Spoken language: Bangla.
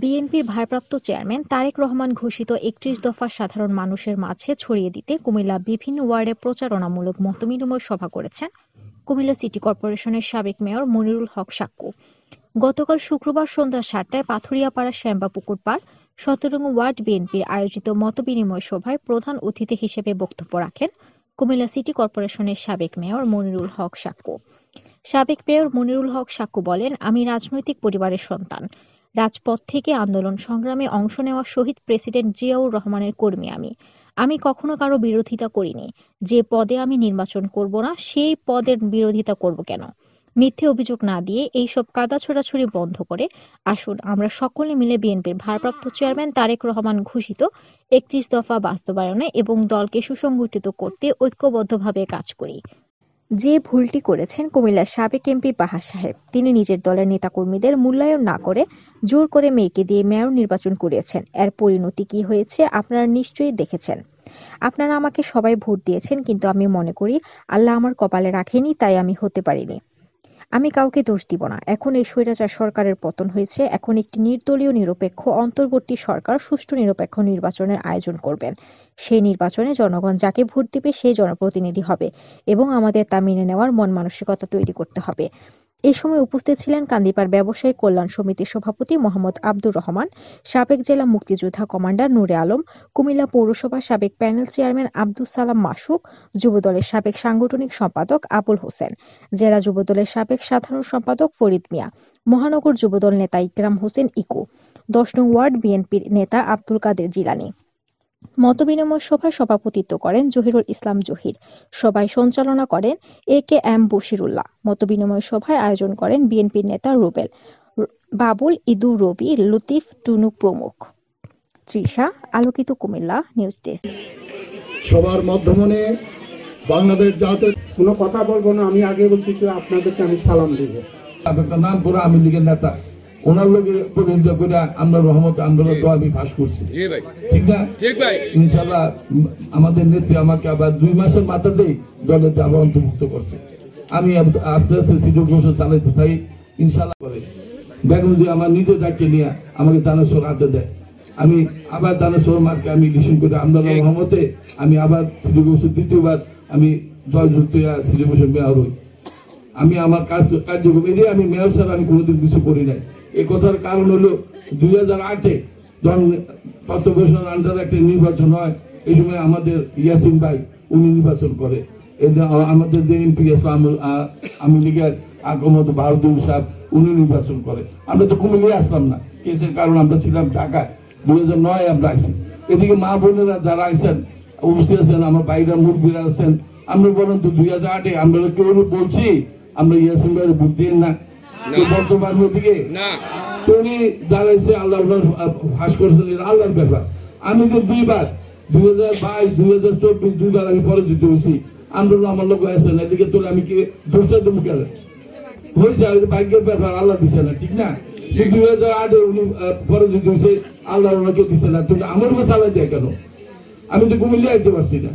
বিএনপির ভারপ্রাপ্ত চেয়ারম্যান তারেক রহমান ঘোষিত ৩১ দফা সাধারণ মানুষের মাঝে ছড়িয়ে দিতে কুমিল্লা বিভিন্ন ওয়ার্ডে প্রচারণামূলক মতবিনিময় সভা করেছেন কুমিল্লা সিটি কর্পোরেশনের সাবেক মেয়র মনিরুল হক সাক্কু। গতকাল শুক্রবার সন্ধ্যা ৭টায় পাথুরিয়াপাড়া শ্যামবাপুকুর পাড় ১৭ ওয়ার্ড বিএনপির আয়োজিত মতবিনিময় সভায় প্রধান অতিথি হিসেবে বক্তব্য রাখেন কুমিল্লা সিটি কর্পোরেশনের সাবেক মেয়র মনিরুল হক সাক্কু। সাবেক মেয়র মনিরুল হক সাক্কু বলেন, আমি রাজনৈতিক পরিবারের সন্তান। রাজপথ থেকে আন্দোলন সংগ্রামে অংশ নেওয়া শহীদ প্রেসিডেন্ট জিয়াউর রহমানের কর্মী আমি কখনো কারো বিরোধিতা করিনি। যে পদে আমি নির্বাচন করব না সেই পদের বিরোধিতা করব কেন? মিথ্যে অভিযোগ না দিয়ে এইসব কাদা ছোড়াছুড়ি বন্ধ করে আসুন আমরা সকলে মিলে বিএনপির ভারপ্রাপ্ত চেয়ারম্যান তারেক রহমান ঘোষিত ৩১ দফা বাস্তবায়নে এবং দলকে সুসংগঠিত করতে ঐক্যবদ্ধভাবে কাজ করি। যে ভুলটি করেছেন কুমিল্লার সাবেক এমপি বাহার সাহেব, তিনি নিজের দলের নেতাকর্মীদের মূল্যায়ন না করে জোর করে মেয়েকে দিয়ে মেয়র নির্বাচন করিয়েছেন। এর পরিণতি কি হয়েছে আপনারা নিশ্চয়ই দেখেছেন। আপনারা আমাকে সবাই ভোট দিয়েছেন, কিন্তু আমি মনে করি আল্লাহ আমার কপালে রাখেনি, তাই আমি হতে পারিনি। আমি কাউকে দোষ দিব না। এখন এই স্বৈরাচার সরকারের পতন হয়েছে, এখন একটি নির্দলীয় নিরপেক্ষ অন্তর্বর্তী সরকার সুষ্ঠু নিরপেক্ষ নির্বাচনের আয়োজন করবেন। সেই নির্বাচনে জনগণ যাকে ভোট দিবে সেই জনপ্রতিনিধি হবে এবং আমাদের তা মেনে নেওয়ার মন মানসিকতা তৈরি করতে হবে। এই সময় উপস্থিত ছিলেন কান্দিপাড় ব্যবসায়ী কল্যাণ সমিতির সভাপতি মোহাম্মদ আব্দুর রহমান, সাবেক জেলা মুক্তিযোদ্ধা কমান্ডার নূরে আলম, কুমিল্লা পৌরসভার সাবেক প্যানেল চেয়ারম্যান আব্দুস সালাম মাসুক, যুবদলের সাবেক সাংগঠনিক সম্পাদক আবুল হোসেন, জেলা যুবদলের সাবেক সাধারণ সম্পাদক ফরিদ মিয়া, মহানগর যুবদল নেতা ইকরাম হোসেন ইকু, ১০ নং ওয়ার্ড বিএনপির নেতা আব্দুল কাদের জিলানী। মতবিনিময় সভায় সভাপতিত্ব করেন জহিরুল ইসলাম জহির। সভায় সঞ্চালনা করেন এ.কে.এম. বশিরুল্লাহ। মতবিনিময় সভায় আয়োজন করেন বিএনপির নেতা রুবেল, বাবুল, ইদু, রবি, লতিফ, টুনু প্রমুখ। তৃষা, আলোকিত কুমিল্লা নিউজ ডেস্ক। সবার মাধ্যমে বাংলাদেশ জাতীয় কোনো কথা বলবো না, আমি আগে বলছি আপনাদেরকে আমি সালাম দিব। নাম করে আমি লীগের নেতা, ওনার লোকের পরিণত করে আমরা রহমত আন্দোলন তো আমি ফাঁস করছি, ঠিক না? ইনশাল্লাহ আমাদের নেত্রী আমাকে আবার 2 মাসের মাথাতেই দলের আবার অন্তর্ভুক্ত করছে। আমি আস্তে আস্তে সিটি ঘোষণা চালাইতে চাই ইনশাল্লাহ। করে দেখুন যে আমার নিজের ডাকে নিয়ে আমাকে দানেশ্বর হাতে দেয়, আমি আবার দানেশ্বর মার্কে আমি ইলেকশন করে আমরা রহমতে আমি আবার সিটি ঘোষণা দ্বিতীয়বার আমি জয়যুক্ত সিটি ঘোষণা মেয়র হই। আমি আমার কার্যক্রম এটাই, আমি মেয়র ছাড়া আমি কোনোদিন কিছু করি নাই। এই কথার কারণ হলো 2008-এ যখন তথ্য ঘোষণার আন্ডারে একটা নির্বাচন হয়, এই সময় আমাদের ইয়াসিন ভাই উনি নির্বাচন করে, আমাদের যে এমপি আমি লীগের আগমত বাহাদুর সাহেব উনি নির্বাচন করে। আমরা তো কুমিল্লায় আসলাম না, কেসের কারণ আমরা ছিলাম ঢাকায়। 2009-এ আমরা আসি। এদিকে মা বোনেরা যারা আইসেন উপস্থিত আছেন, আমার ভাইরা মুরব্বীরা আছেন, আমরা বলেন তো 2008-এ আমরা কেউ বলছি আমরা ইয়াসিন ভাইয়ের ভোট দিন না বর্তমান দিকে উনি দাঁড়াইছে, আল্লাহ ফাঁস করেছেন, আল্লাহর ব্যাপার। আমি তো 2বার 2022, 2024 2বার আমি পরাজিত হয়েছি। আন্দোলন আমার লোক আছেন, এদিকে তোলে আমি কি দোষটা দেবো কেন? হয়েছে ভাগ্যের ব্যাপার, আল্লাহ দিচ্ছে না, ঠিক না? 2008-এ উনি পরাজিত হয়েছে, আল্লাহ ওনাকে দিচ্ছে না, তুমি আমার উপর চালাই দেয় কেন? আমি তো কুমিল্লা আইতে পারছি না।